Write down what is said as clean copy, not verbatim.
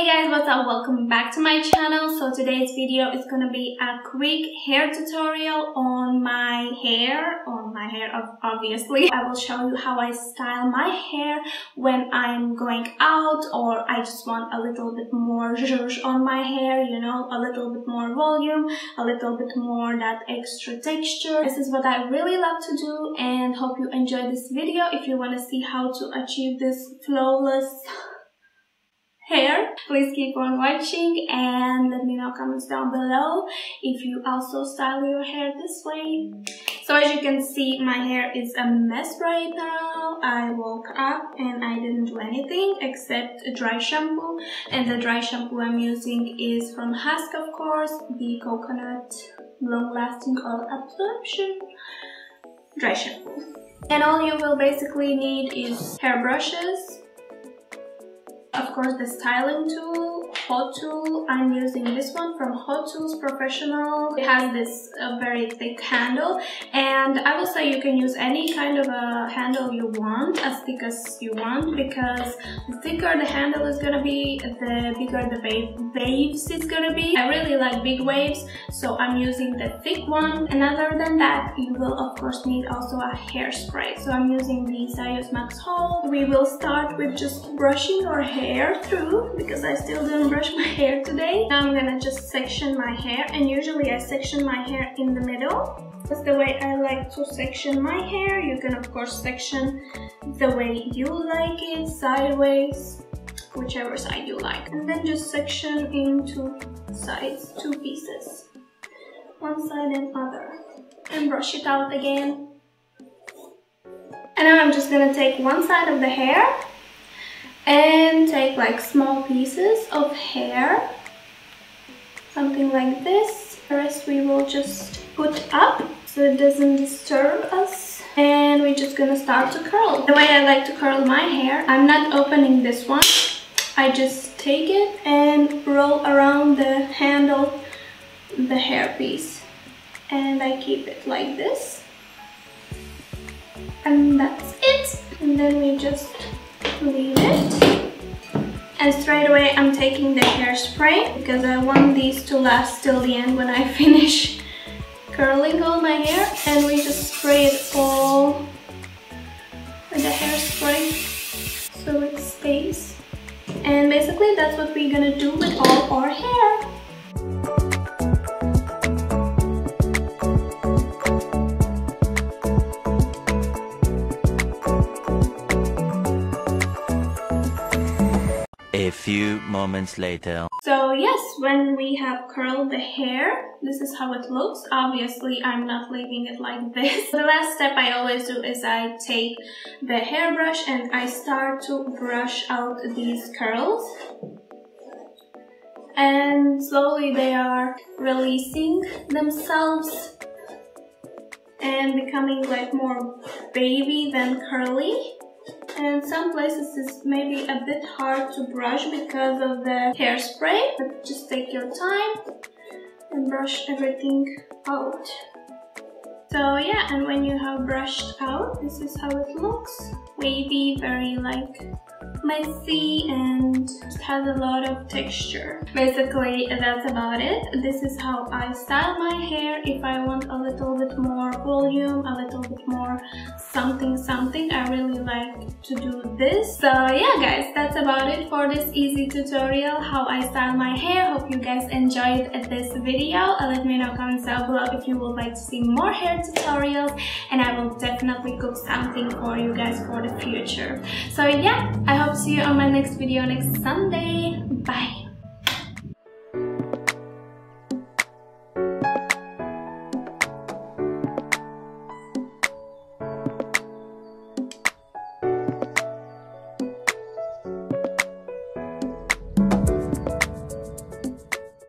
Hey guys, what's up? Welcome back to my channel. So today's video is gonna be a quick hair tutorial on my hair, obviously. I will show you how I style my hair when I'm going out or I just want a little bit more zhuzh on my hair, you know, a little bit more volume, a little bit more that extra texture. This is what I really love to do and hope you enjoy this video. If you want to see how to achieve this flawless hair, please keep on watching and let me know comments down below if you also style your hair this way. So as you can see, my hair is a mess right now. I woke up and I didn't do anything except a dry shampoo, and the dry shampoo I'm using is from Husk, of course, the coconut long-lasting oil absorption dry shampoo. And all you will basically need is hair brushes, of course the styling tool, hot tool. I'm using this one from Hot Tools Professional. It has this very thick handle, and I will say you can use any kind of a handle you want, as thick as you want, because the thicker the handle is gonna be, the bigger the waves is gonna be. I really like big waves, so I'm using the thick one. And other than that, you will of course need also a hairspray. So I'm using the Sius Max Hold. We will start with just brushing our hair through, because I still didn't brush my hair today. Now I'm gonna just section my hair, and usually I section my hair in the middle. That's the way I like to section my hair. You can of course section the way you like it, sideways, whichever side you like. And then just section into sides, two pieces, one side and other, and brush it out again. And now I'm just gonna take one side of the hair and take like small pieces of hair, something like this. The rest we will just put up so it doesn't disturb us, and we're just gonna start to curl. The way I like to curl my hair, I'm not opening this one. I just take it and roll around the handle, the hair piece, and I keep it like this, and that's it. And then we just leave it, and straight away I'm taking the hairspray because I want these to last till the end when I finish curling all my hair. And we just spray it all with the hairspray so it stays. And basically that's what we're gonna do with all our hair. A few moments later. So yes, when we have curled the hair, this is how it looks. Obviously, I'm not leaving it like this. The last step I always do is I take the hairbrush and I start to brush out these curls. And slowly they are releasing themselves and becoming like more wavy than curly. And some places it's maybe a bit hard to brush because of the hairspray, but just take your time and brush everything out. So yeah, and when you have brushed out, this is how it looks. Wavy, very like messy, and it has a lot of texture. Basically that's about it. This is how I style my hair. If I want a little bit more volume, a little bit more something, I really like to do this. So yeah guys, that's about it for this easy tutorial how I style my hair. Hope you guys enjoyed this video. Let me know comments down below if you would like to see more hair tutorials, and I will definitely cook something for you guys for the future. So yeah, I hope to see you on my next video next Sunday. Bye.